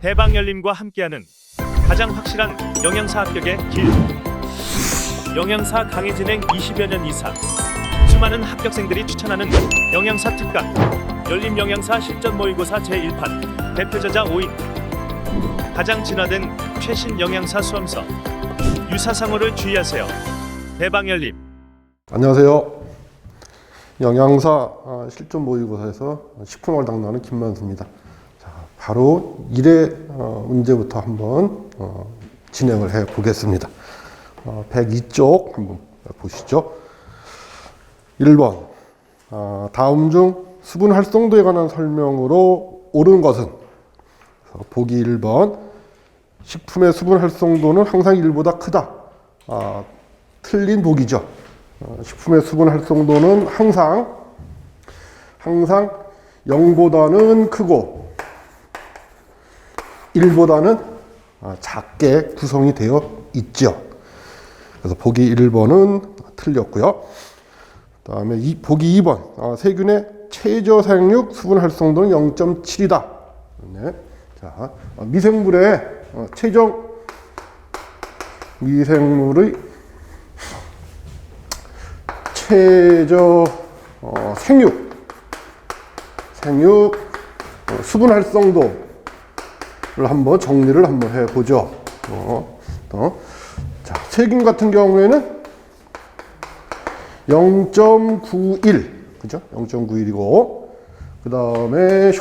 대방열림과 함께하는 가장 확실한 영양사 합격의 길. 영양사 강의 진행 20여 년 이상, 수많은 합격생들이 추천하는 영양사 특강 열림 영양사 실전 모의고사 제1판 대표 저자 5인. 가장 진화된 최신 영양사 수험서. 유사상호를 주의하세요. 대방열림. 안녕하세요. 영양사 실전 모의고사에서 식품학을 담당하는 김만수입니다. 자, 바로 1회 문제부터 한번 진행을 해 보겠습니다. 102쪽 한번 보시죠. 1번 다음 중 수분 활성도에 관한 설명으로 옳은 것은? 보기 1번 식품의 수분 활성도는 항상 1보다 크다. 틀린 보기죠. 식품의 수분 활성도는 항상 0보다는 크고 1보다는 작게 구성이 되어 있죠. 그래서 보기 1번은 틀렸고요. 그 다음에 보기 2번 세균의 최저 사용육 수분 활성도는 0.7이다. 네. 자, 미생물의 최종 미생물의 최저 생육 수분 활성도를 한번 정리를 한번 해보죠. 자, 세균 같은 경우에는 0.91, 그죠? 0.91이고, 그 다음에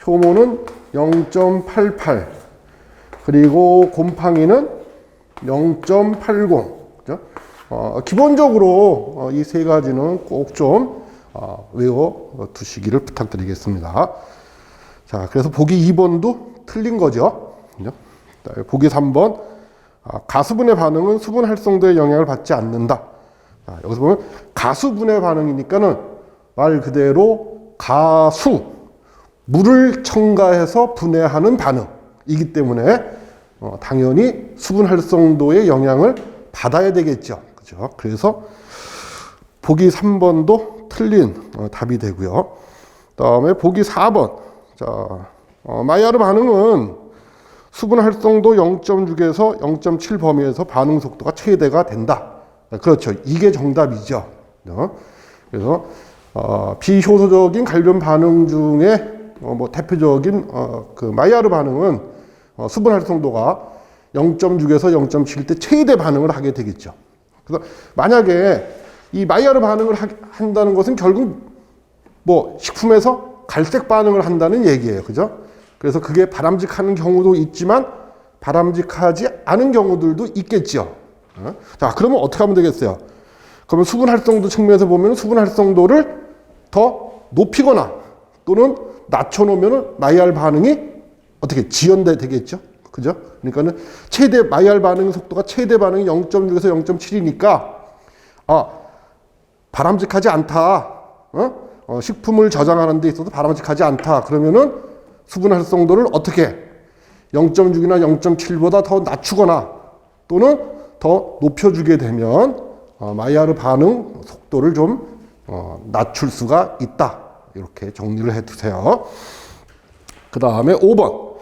효모는 0.88, 그리고 곰팡이는 0.80, 그죠? 기본적으로 이 세 가지는 꼭 좀 외워 두시기를 부탁드리겠습니다. 자, 그래서 보기 2번도 틀린 거죠. 그죠? 보기 3번 가수분해 반응은 수분 활성도에 영향을 받지 않는다. 자, 여기서 보면 가수분해 반응이니까는 말 그대로 물을 첨가해서 분해하는 반응이기 때문에 당연히 수분 활성도에 영향을 받아야 되겠죠. 그죠? 그래서 보기 3번도 틀린 답이 되고요. 다음에 보기 4번. 자, 마이야르 반응은 수분 활성도 0.6에서 0.7 범위에서 반응 속도가 최대가 된다. 그렇죠. 이게 정답이죠. 그래서 비효소적인 관련 반응 중에 대표적인 그 마이야르 반응은 수분 활성도가 0.6에서 0.7 때 최대 반응을 하게 되겠죠. 그래서 만약에 이 마이야르 반응을 한다는 것은 결국 식품에서 갈색 반응을 한다는 얘기예요. 그죠? 그래서 그게 바람직한 경우도 있지만 바람직하지 않은 경우들도 있겠죠. 자, 그러면 어떻게 하면 되겠어요? 그러면 수분 활성도 측면에서 보면 수분 활성도를 더 높이거나 또는 낮춰놓으면 마이야르 반응이 어떻게 지연돼 되겠죠? 그죠? 그러니까는 마이야르 반응 속도가 최대 반응이 0.6에서 0.7이니까 바람직하지 않다. 식품을 저장하는 데 있어서 바람직하지 않다. 그러면은 수분 활성도를 어떻게 0.6이나 0.7보다 더 낮추거나 또는 더 높여주게 되면 마이야르 반응 속도를 좀 낮출 수가 있다. 이렇게 정리를 해두세요. 그 다음에 5번.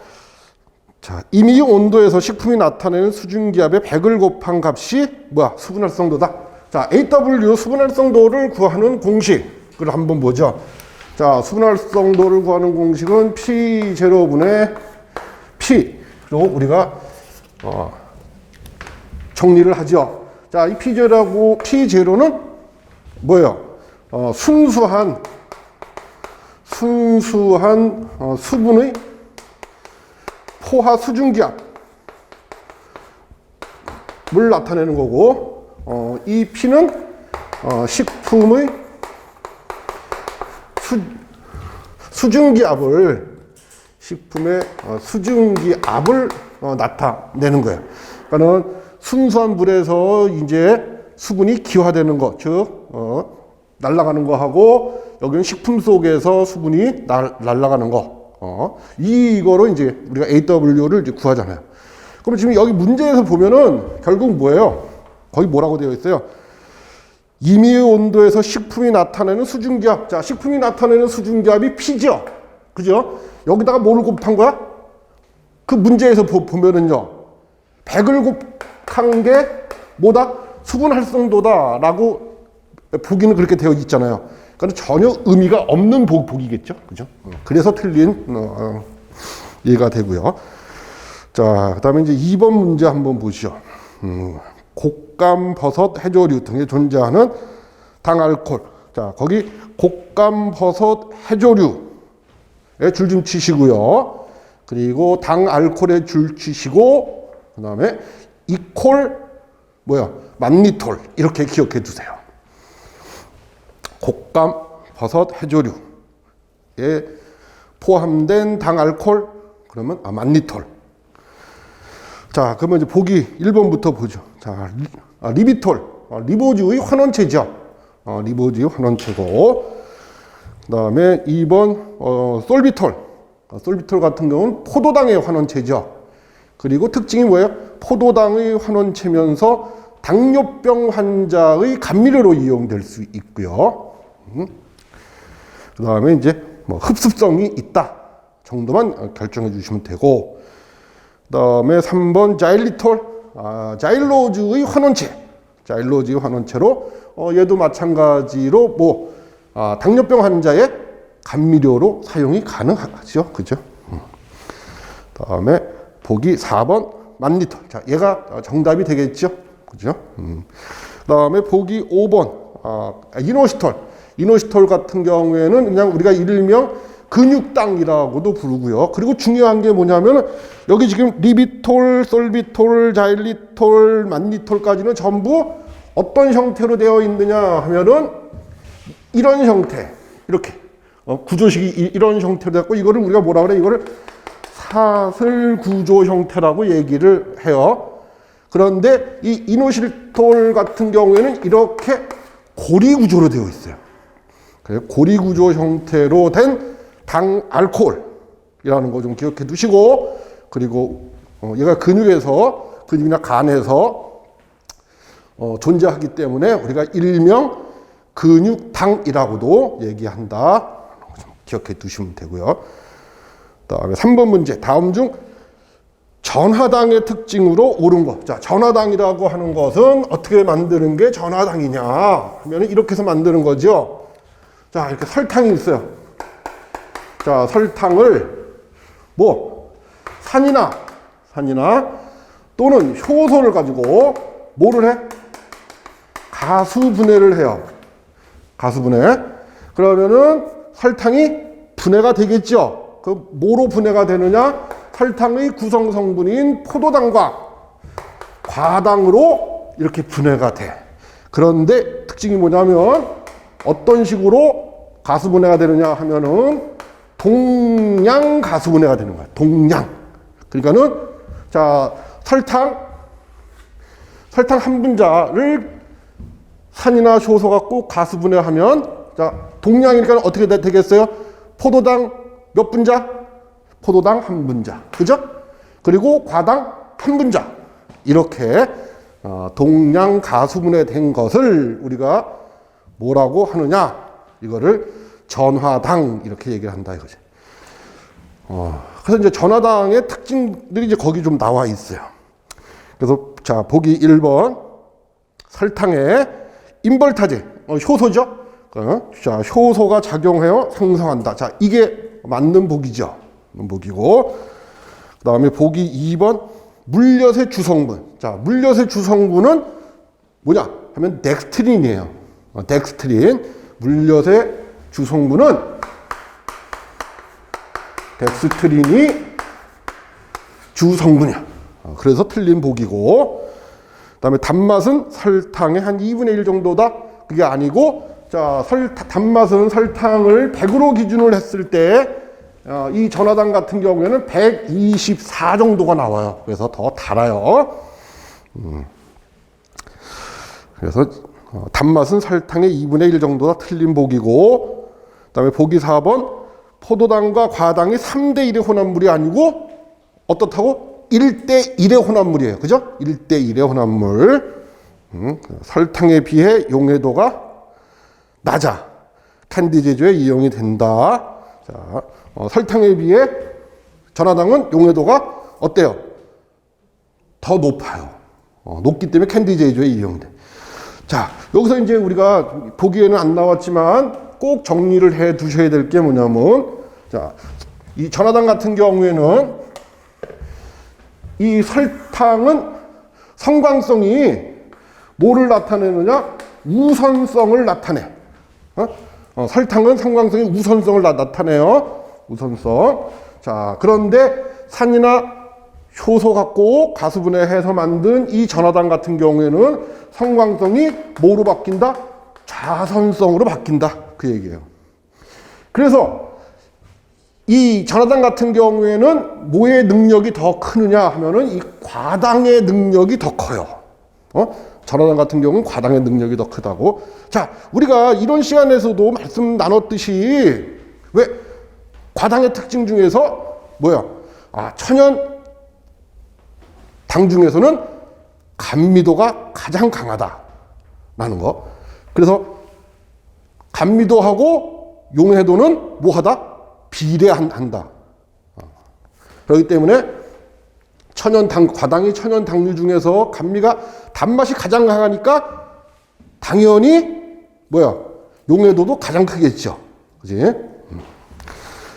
자, 임의 온도에서 식품이 나타내는 수증기압의 100을 곱한 값이 수분 활성도다. 자, AW 수분 활성도를 구하는 공식을 한번 보죠. 자, 수분 활성도를 구하는 공식은 P0분의 P로 우리가 정리를 하죠. 자, 이 P0는 뭐예요? 순수한 수분의 포화 수증기압을 나타내는 거고, 이 P는 식품의 식품의 수증기압을 나타내는 거예요. 그러니까는 순수한 물에서 이제 수분이 기화되는 거, 즉 날아가는 거하고 여기는 식품 속에서 수분이 날아가는 거. 이거로 이제 우리가 AW를 이제 구하잖아요. 그럼 지금 여기 문제에서 보면은 결국 뭐예요? 거기 뭐라고 되어 있어요? 임의 온도에서 식품이 나타내는 수증기압. 자, 식품이 나타내는 수증기압이 P죠. 그죠? 여기다가 뭐를 곱한 거야? 그 문제에서 보면은요. 100을 곱한 게 뭐다? 수분 활성도다라고 보기는 그렇게 되어 있잖아요. 그러니까 전혀 의미가 없는 보기겠죠. 그죠? 그래서 틀린 예가 되고요. 자, 그다음에 이제 2번 문제 한번 보시죠. 곶감, 버섯, 해조류 등에 존재하는 당알코올. 자, 거기 곶감, 버섯, 해조류에 줄 좀 치시고요. 그리고 당알코올에 줄 치시고, 그다음에 이콜 만니톨 이렇게 기억해 두세요. 곶감, 버섯, 해조류에 포함된 당알코올 그러면 만니톨. 자, 그러면 이제 보기 1번부터 보죠. 자, 리비톨, 리보즈의 환원체죠. 리보즈의 환원체고, 그 다음에 2번 솔비톨. 솔비톨 같은 경우는 포도당의 환원체죠. 그리고 특징이 뭐예요? 포도당의 환원체면서 당뇨병 환자의 감미료로 이용될 수 있고요. 그 다음에 이제 흡습성이 있다 정도만 결정해 주시면 되고, 그 다음에 3번 자일리톨, 자일로즈의 환원체. 자일로즈의 환원체로 얘도 마찬가지로 당뇨병 환자의 감미료로 사용이 가능하죠. 그죠? 그 다음에 보기 4번 만니톨. 자, 얘가 정답이 되겠죠. 그죠? 그 다음에 보기 5번 이노시톨. 이노시톨 같은 경우에는 그냥 우리가 일명 근육당이라고도 부르고요. 그리고 중요한 게 뭐냐면 여기 지금 리비톨, 솔비톨, 자일리톨, 만니톨까지는 전부 어떤 형태로 되어 있느냐 하면은 이런 형태, 이렇게 구조식이 이런 형태로 되었고, 이거를 우리가 뭐라 그래? 이거를 사슬 구조 형태라고 얘기를 해요. 그런데 이 이노시톨 같은 경우에는 이렇게 고리 구조로 되어 있어요. 고리 구조 형태로 된 당알코올이라는 거 좀 기억해 두시고, 그리고 얘가 근육이나 간에서 존재하기 때문에 우리가 일명 근육당이라고도 얘기한다. 좀 기억해 두시면 되고요. 그다음에 3번 문제. 다음 중 전하당의 특징으로 옳은 것. 자, 전하당이라고 하는 것은 어떻게 만드는 게 전하당이냐 하면 이렇게 해서 만드는 거죠. 자, 이렇게 설탕이 있어요. 자, 설탕을 산이나 또는 효소를 가지고 뭐를 해? 가수분해를 해요. 가수분해. 그러면은 설탕이 분해가 되겠죠. 그 뭐로 분해가 되느냐? 설탕의 구성 성분인 포도당과 과당으로 이렇게 분해가 돼. 그런데 특징이 뭐냐면 어떤 식으로 가수분해가 되느냐 하면은 동량 가수분해가 되는 거야. 동량. 그러니까는 자, 설탕 한 분자를 산이나 효소 갖고 가수분해하면 자, 동량이니까 어떻게 되겠어요? 포도당 몇 분자? 포도당 한 분자. 그죠? 그리고 과당 한 분자. 이렇게 동량 가수분해된 것을 우리가 뭐라고 하느냐? 이거를 전하당 이렇게 얘기를 한다 이거지. 그래서 이제 전하당의 특징들이 이제 거기 좀 나와 있어요. 그래서 자, 보기 1번 설탕에 인벌타제, 효소죠. 자, 효소가 작용하여 생성한다. 자, 이게 맞는 보기죠. 보기고, 그 다음에 보기 2번 물엿의 주성분. 자, 물엿의 주성분은 뭐냐 하면 덱스트린이에요. 덱스트린. 물엿의 주성분은 덱스트린이 주성분이야. 그래서 틀린 보기고, 그 다음에 단맛은 설탕의 한 2분의 1 정도다. 그게 아니고, 자, 단맛은 설탕을 100으로 기준을 했을 때, 이 전하당 같은 경우에는 124 정도가 나와요. 그래서 더 달아요. 그래서 단맛은 설탕의 2분의 1 정도가 틀린 보기고, 그 다음에 보기 4번 포도당과 과당이 3대 1의 혼합물이 아니고 어떻다고? 1대 1의 혼합물이에요. 그죠? 1대 1의 혼합물. 설탕에 비해 용해도가 낮아. 캔디 제조에 이용이 된다. 자, 설탕에 비해 전하당은 용해도가 어때요? 더 높아요. 높기 때문에 캔디 제조에 이용돼. 자, 여기서 이제 우리가 보기에는 안 나왔지만 꼭 정리를 해 두셔야 될 게 뭐냐면, 자, 이 전하당 같은 경우에는 이 설탕은 성광성이 뭐를 나타내느냐? 우선성을 나타내. 설탕은 성광성이 우선성을 나타내요. 우선성. 자, 그런데 산이나 효소 갖고 가수분해해서 만든 이 전하당 같은 경우에는 성광성이 뭐로 바뀐다? 좌선성으로 바뀐다. 그 얘기예요. 그래서 이 전하당 같은 경우에는 뭐의 능력이 더 크느냐 하면은 이 과당의 능력이 더 커요. 전하당 같은 경우는 과당의 능력이 더 크다고. 자, 우리가 이런 시간에서도 말씀 나눴듯이 왜 과당의 특징 중에서 뭐야? 천연 당 중에서는 감미도가 가장 강하다라는 거. 그래서 감미도하고 용해도는 뭐하다? 비례한다. 그렇기 때문에 과당이 천연 당류 중에서 감미가 단맛이 가장 강하니까 당연히 뭐야? 용해도도 가장 크겠죠. 그지?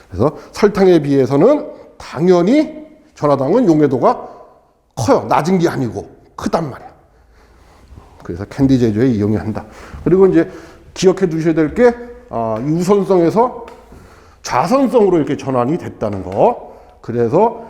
그래서 설탕에 비해서는 당연히 전하당은 용해도가 커요. 낮은 게 아니고 크단 말이야. 그래서 캔디 제조에 이용한다. 그리고 이제 기억해 두셔야 될 게 우선성에서 좌선성으로 이렇게 전환이 됐다는 거. 그래서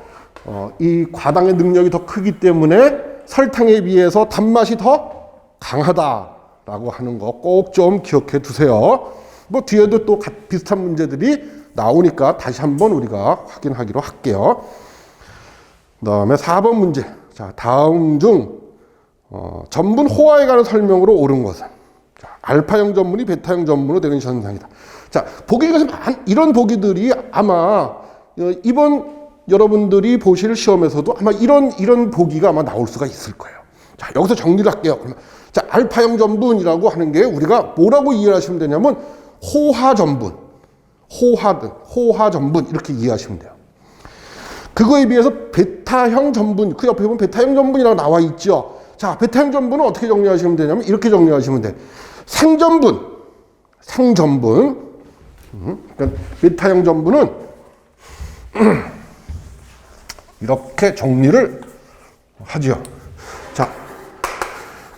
이 과당의 능력이 더 크기 때문에 설탕에 비해서 단맛이 더 강하다라고 하는 거 꼭 좀 기억해 두세요. 뭐 뒤에도 또 비슷한 문제들이 나오니까 다시 한번 우리가 확인하기로 할게요. 그다음에 4번 문제. 자, 다음 중 전분 호화에 관한 설명으로 옳은 것은, 자, 알파형 전분이 베타형 전분으로 되는 현상이다. 자, 이런 보기들이 아마 이번 여러분들이 보실 시험에서도 아마 이런 보기가 아마 나올 수가 있을 거예요. 자, 여기서 정리를 할게요. 그러면 자, 알파형 전분이라고 하는 게 우리가 뭐라고 이해하시면 되냐면 호화 전분, 호화 전분 이렇게 이해하시면 돼요. 그거에 비해서 베타형 전분, 그 옆에 보면 베타형 전분이라고 나와 있죠. 자, 베타형 전분은 어떻게 정리하시면 되냐면 이렇게 정리하시면 돼. 상전분. 그러니까 베타형 전분은 이렇게 정리를 하죠. 자,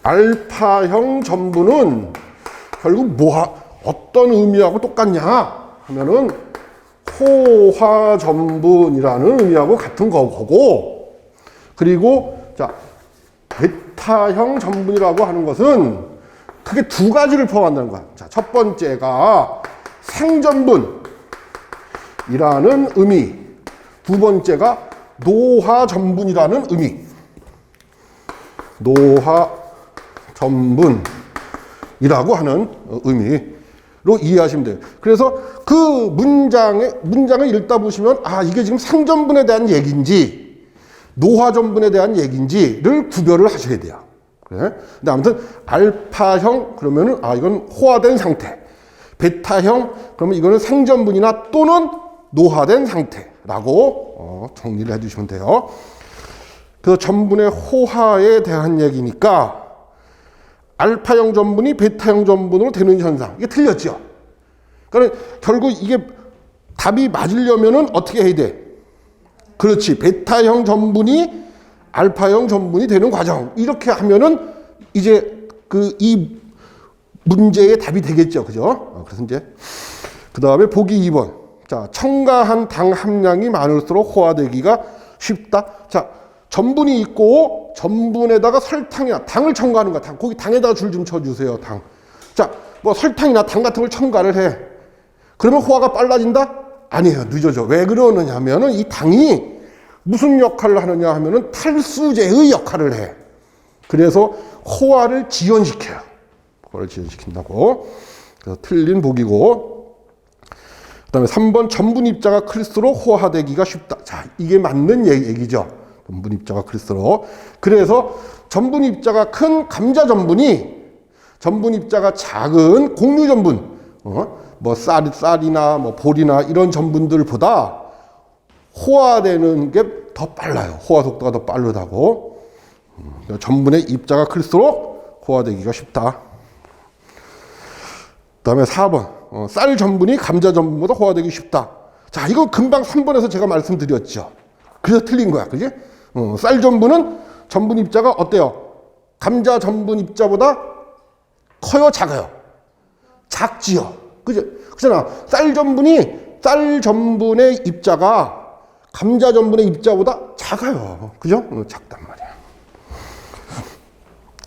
알파형 전분은 결국 어떤 의미하고 똑같냐 하면은 호화 전분이라는 의미하고 같은 거고, 그리고 자, 베타형 전분이라고 하는 것은 크게 두 가지를 포함한다는 거야. 자, 첫 번째가 생전분이라는 의미, 두 번째가 노화 전분이라는 의미. 노화 전분이라고 하는 의미로 이해하시면 돼요. 그래서 그 문장을 읽다 보시면 이게 지금 상전분에 대한 얘기인지 노화 전분에 대한 얘기인지를 구별을 하셔야 돼요. 그래? 근데 아무튼 알파형 그러면은 이건 호화된 상태. 베타형 그러면 이거는 생전분이나 또는 노화된 상태라고 정리를 해주시면 돼요. 그래서 전분의 호화에 대한 얘기니까 알파형 전분이 베타형 전분으로 되는 현상, 이게 틀렸죠. 그러니까 결국 이게 답이 맞으려면은 어떻게 해야 돼? 그렇지, 베타형 전분이 알파형 전분이 되는 과정, 이렇게 하면은 이제 이 문제의 답이 되겠죠. 그죠? 그래서 이제 그 다음에 보기 2번. 자, 첨가한 당 함량이 많을수록 호화되기가 쉽다. 자, 전분이 있고 전분에다가 설탕이나 당을 첨가하는 거야. 거기 당에다가 줄 좀 쳐주세요. 당. 자, 뭐 설탕이나 당 같은 걸 첨가를 해. 그러면 호화가 빨라진다? 아니에요. 늦어져. 왜 그러느냐 하면은 이 당이 무슨 역할을 하느냐 하면은 탈수제의 역할을 해. 그래서 호화를 지연시켜요. 호화를 지연시킨다고. 그래서 틀린 보기고. 그 다음에 3번 전분 입자가 클수록 호화되기가 쉽다. 자, 이게 맞는 얘기죠. 전분 입자가 클수록. 그래서 전분 입자가 큰 감자 전분이 전분 입자가 작은 곡류 전분, 뭐 쌀이나 뭐 보리나 이런 전분들보다 호화되는 게 더 빨라요. 호화 속도가 더 빠르다고. 전분의 입자가 클수록 호화되기가 쉽다. 그다음에 4번. 쌀 전분이 감자 전분보다 호화되기 쉽다. 자, 이거 금방 3번에서 제가 말씀드렸죠. 그래서 틀린 거야. 그지? 쌀 전분은 전분 입자가 어때요? 감자 전분 입자보다 커요, 작아요? 작지요. 그죠? 그잖아. 쌀 전분의 입자가 감자 전분의 입자보다 작아요. 그죠? 작단 말이야.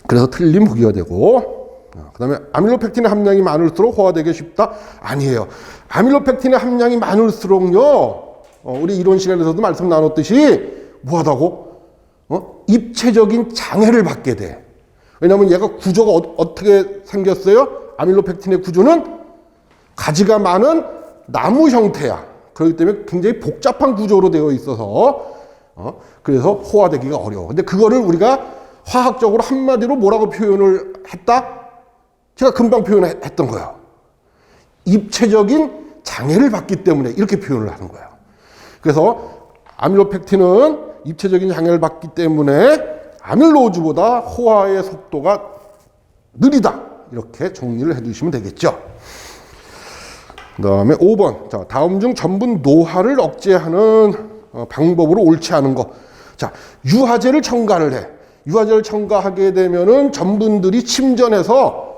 그래서 틀린 보기가 되고, 그 다음에 아밀로펙틴의 함량이 많을수록 호화되기 쉽다? 아니에요. 아밀로펙틴의 함량이 많을수록요, 우리 이론 시간에서도 말씀 나눴듯이 뭐하다고? 입체적인 장애를 받게 돼. 왜냐하면 얘가 구조가 어떻게 생겼어요? 아밀로펙틴의 구조는 가지가 많은 나무 형태야. 그렇기 때문에 굉장히 복잡한 구조로 되어 있어서 그래서 호화되기가 어려워. 근데 그거를 우리가 화학적으로 한마디로 뭐라고 표현을 했다? 제가 금방 표현했던 거예요. 입체적인 장애를 받기 때문에 이렇게 표현을 하는 거예요. 그래서 아밀로펙틴은 입체적인 장애를 받기 때문에 아밀로즈보다 호화의 속도가 느리다. 이렇게 정리를 해두시면 되겠죠. 그 다음에 5번. 자, 다음 중 전분 노화를 억제하는 방법으로 옳지 않은 거. 자, 유화제를 첨가를 해. 유화제를 첨가하게 되면은 전분들이 침전해서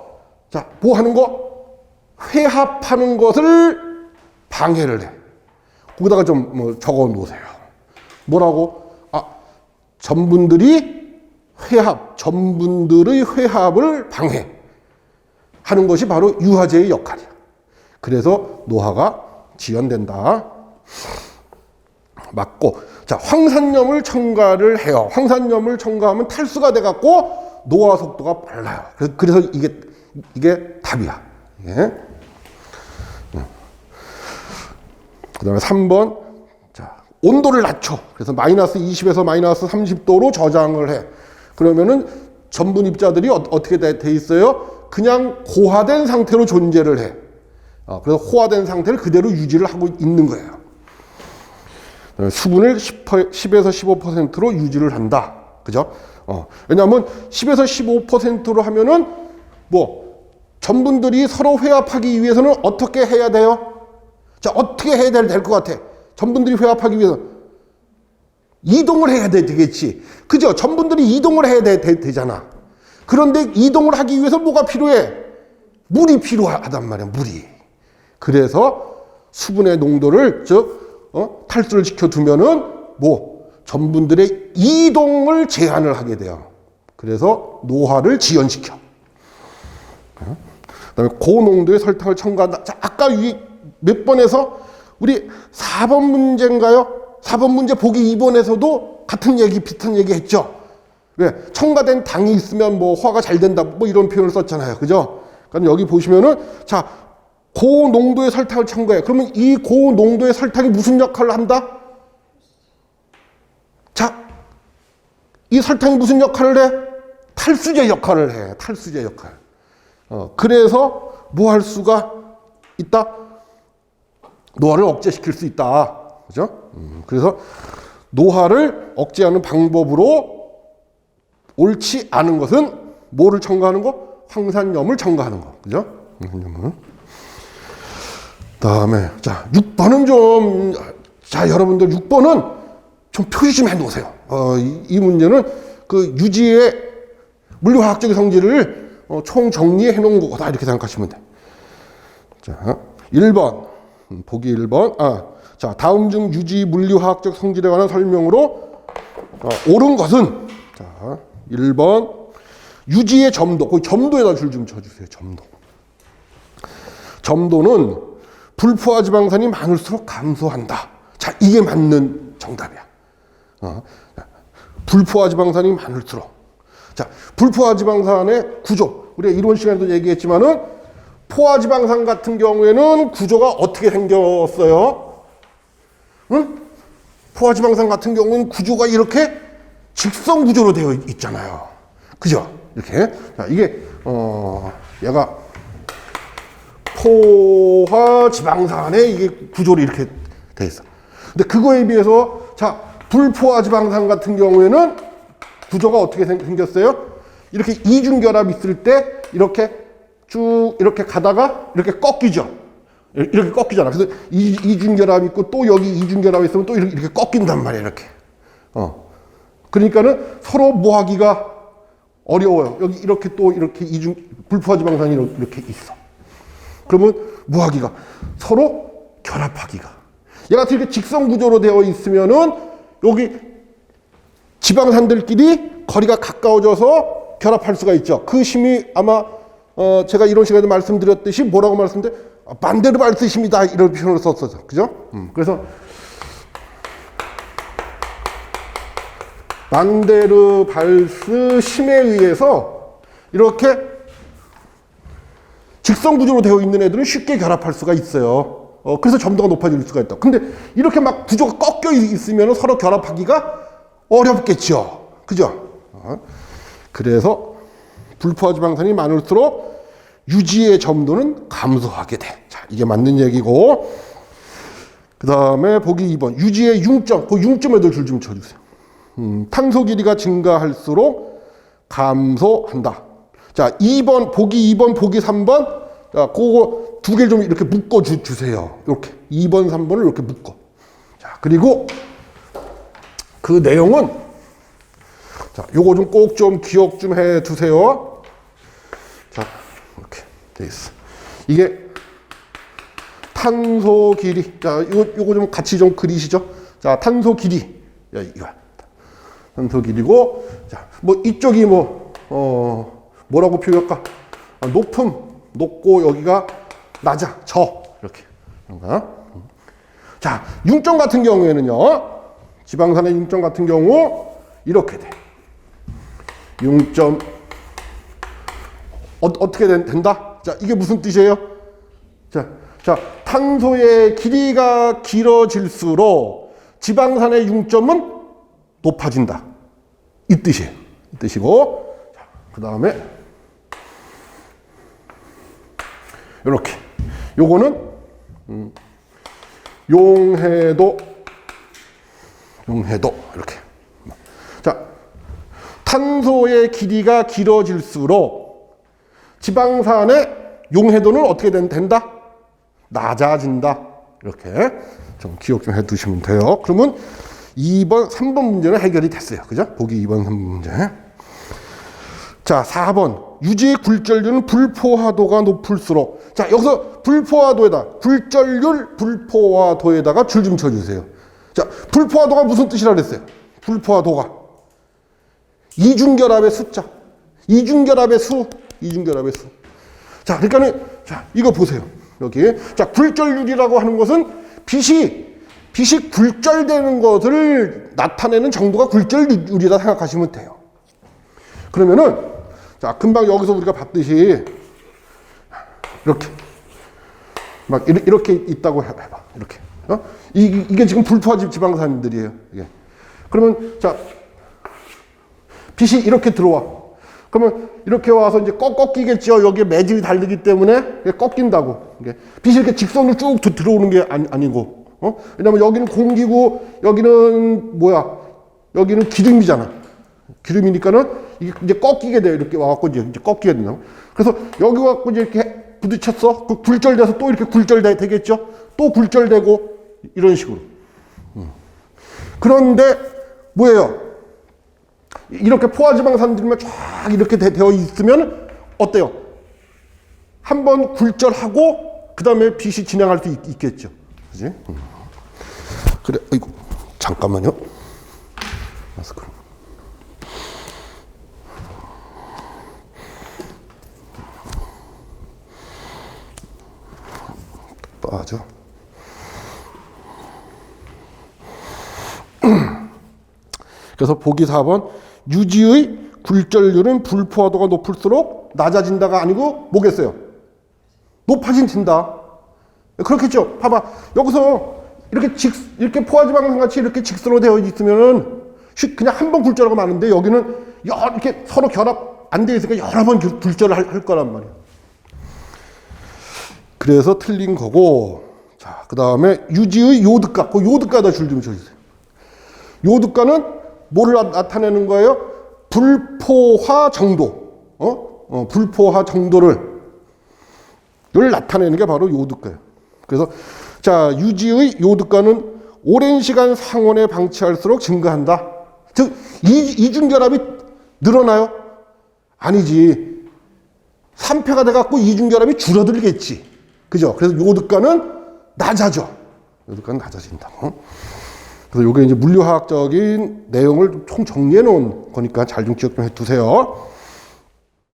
자, 뭐 하는 거? 회합하는 것을 방해를 해. 거기다가 좀 적어 놓으세요. 뭐라고? 전분들의 회합을 방해하는 것이 바로 유화제의 역할이야. 그래서 노화가 지연된다. 맞고. 자, 황산염을 첨가를 해요. 황산염을 첨가하면 탈수가 돼갖고 노화 속도가 빨라요. 그래서 이게 답이야. 예. 그 다음에 3번. 자, 온도를 낮춰. 그래서 마이너스 20에서 마이너스 30도로 저장을 해. 그러면은 전분 입자들이 어떻게 돼 있어요? 그냥 고화된 상태로 존재를 해. 그래서 호화된 상태를 그대로 유지를 하고 있는 거예요. 수분을 10에서 15%로 유지를 한다. 그죠? 왜냐하면 10에서 15%로 하면은 전분들이 서로 회합하기 위해서는 어떻게 해야 돼요? 자, 어떻게 해야 될 것 같아? 전분들이 회합하기 위해서 이동을 해야 되겠지. 그죠? 전분들이 이동을 해야 되잖아. 그런데 이동을 하기 위해서 뭐가 필요해? 물이 필요하단 말이야, 물이. 그래서 수분의 농도를 탈수를 시켜두면은 전분들의 이동을 제한을 하게 돼요. 그래서 노화를 지연시켜. 그다음에 고농도의 설탕을 첨가한다. 자, 아까 몇 번에서 우리 4번 문제인가요? 4번 문제 보기 2번에서도 같은 얘기, 비슷한 얘기 했죠. 왜? 첨가된 당이 있으면 호화가 잘 된다. 이런 표현을 썼잖아요. 그죠? 그러니까 여기 보시면은, 자, 고농도의 설탕을 첨가해. 그러면 이 고농도의 설탕이 무슨 역할을 한다? 자, 이 설탕이 무슨 역할을 해? 탈수제 역할을 해. 탈수제 역할. 그래서 뭐 할 수가 있다? 노화를 억제시킬 수 있다. 그죠? 그래서 노화를 억제하는 방법으로 옳지 않은 것은 뭐를 첨가하는 거? 황산염을 첨가하는 거. 그죠? 다음에, 자, 6번은 자, 여러분들 6번은 좀 표시 좀 해 놓으세요. 이 문제는 그 유지의 물리화학적인 성질을 총 정리해 놓은 거다. 이렇게 생각하시면 돼. 자, 1번. 보기 1번. 자, 다음 중 유지 물리화학적 성질에 관한 설명으로 옳은 것은, 자, 1번. 유지의 점도. 그 점도에다 줄 좀 쳐주세요. 점도. 점도는 불포화 지방산이 많을수록 감소한다. 자, 이게 맞는 정답이야. 불포화 지방산이 많을수록. 자, 불포화 지방산의 구조. 우리가 이론 시간에도 얘기했지만은 포화 지방산 같은 경우에는 구조가 어떻게 생겼어요? 응? 포화 지방산 같은 경우는 구조가 이렇게 직선 구조로 되어 있잖아요. 그죠? 이렇게. 자, 이게 얘가 포화 지방산의 이게 구조로 이렇게 돼 있어. 근데 그거에 비해서 자, 불포화 지방산 같은 경우에는 구조가 어떻게 생겼어요? 이렇게 이중결합 있을 때 이렇게 쭉 이렇게 가다가 이렇게 꺾이죠. 이렇게 꺾이잖아. 그래서 이중결합 있고 또 여기 이중결합 있으면 또 이렇게 꺾인단 말이야, 이렇게. 그러니까는 서로 모하기가 어려워요. 여기 이렇게 또 이렇게 불포화 지방산이 이렇게 있어. 그러면 모하기가 서로 결합하기가. 얘 같은 이렇게 직선 구조로 되어 있으면은 여기 지방산들끼리 거리가 가까워져서 결합할 수가 있죠. 그 힘이 아마 제가 이런 시간에도 말씀드렸듯이 뭐라고 말씀드렸는데 반데르발스 힘이다 이런 표현을 썼었죠. 그죠? 그래서 반데르발스 힘에 의해서 이렇게 직선 구조로 되어 있는 애들은 쉽게 결합할 수가 있어요. 그래서 점도가 높아질 수가 있다. 근데 이렇게 막 구조가 꺾여 있으면 서로 결합하기가 어렵겠죠. 그죠? 그래서 불포화 지방산이 많을수록 유지의 점도는 감소하게 돼. 자, 이게 맞는 얘기고. 그 다음에 보기 2번. 유지의 융점. 그 융점에도 줄 좀 쳐주세요. 탄소 길이가 증가할수록 감소한다. 자, 2번, 보기 2번, 보기 3번. 자, 그거 두 개를 좀 이렇게 묶어 주세요. 이렇게. 2번, 3번을 이렇게 묶어. 자, 그리고 그 내용은 자, 요거 좀 꼭 좀 기억 좀 해 두세요. 자, 이렇게 돼 있어. 이게 탄소 길이. 자, 요거 좀 같이 좀 그리시죠. 자, 탄소 길이. 야, 이거. 탄소 길이고, 자, 뭐 이쪽이 뭐라고 표현할까? 높고 여기가 낮아, 이렇게. 그런가? 자, 융점 같은 경우에는요. 지방산의 융점 같은 경우 이렇게 돼. 융점 어떻게 된다? 자, 이게 무슨 뜻이에요? 자, 탄소의 길이가 길어질수록 지방산의 융점은 높아진다. 이 뜻이에요. 이 뜻이고, 그 다음에 이렇게. 요거는 용해도 이렇게. 자, 탄소의 길이가 길어질수록 지방산의 용해도는 어떻게 된다? 낮아진다. 이렇게 좀 기억 좀 해두시면 돼요. 그러면 2번, 3번 문제는 해결이 됐어요. 그죠? 보기 2번, 3번 문제. 자, 4번. 유지 굴절률은 불포화도가 높을수록. 자, 여기서 불포화도에다가 줄 좀 쳐주세요. 자, 불포화도가 무슨 뜻이라 그랬어요? 불포화도가 이중결합의 숫자. 이중결합의 수. 자, 그러니까는, 자, 이거 보세요. 여기. 자, 굴절률이라고 하는 것은 빛이 굴절되는 것을 나타내는 정도가 굴절률이라 생각하시면 돼요. 그러면은, 자, 금방 여기서 우리가 봤듯이, 이렇게. 막, 이렇게 있다고 해봐. 이렇게. 이게 지금 불포화 지방산들이에요. 이게. 그러면, 자, 빛이 이렇게 들어와. 그러면 이렇게 와서 이제 꺾이겠죠. 여기에 매질이 다르기 때문에 꺾인다고. 빛이 이렇게 직선으로 쭉 들어오는 게 아니고. 왜냐면 여기는 공기고, 여기는 뭐야? 여기는 기름이잖아. 기름이니까는 이게 이제 꺾이게 돼요. 이렇게 와갖고 이제 꺾이게 된다고. 그래서 여기 와갖고 이제 이렇게 부딪혔어. 그 굴절돼서 또 이렇게 굴절되겠죠. 또 굴절되고, 이런 식으로. 그런데 뭐예요? 이렇게 포화지방산들만 쫙 이렇게 되어 있으면 어때요? 한번 굴절하고 그 다음에 빛이 진행할 수 있겠죠. 그지? 그래, 아이고, 잠깐만요. 마스크. 빠져. 그래서 보기 4번. 유지의 굴절률은 불포화도가 높을수록 낮아진다가 아니고 뭐겠어요? 높아진다. 그렇겠죠. 봐봐. 여기서 이렇게 포화지방산 같이 이렇게 직선으로 되어 있으면은 그냥 한 번 굴절하고 마는데 여기는 이렇게 서로 결합 안 되어 있으니까 여러 번 굴절을 할 거란 말이야. 그래서 틀린 거고. 자, 그 다음에 유지의 요드가. 그 요드가에다 줄 좀 쳐주세요. 요드가는 뭐를 나타내는 거예요? 불포화 정도. 불포화 정도를 나타내는 게 바로 요드가예요. 그래서 자, 유지의 요드가는 오랜 시간 상온에 방치할수록 증가한다. 즉 이중결합이 늘어나요? 아니지. 3패가 돼갖고 이중결합이 줄어들겠지. 그죠? 그래서 요드가는 낮아져. 요드가는 낮아진다. 그래서 이게 이제 물리화학적인 내용을 총 정리해 놓은 거니까 잘 좀 기억 좀 해두세요.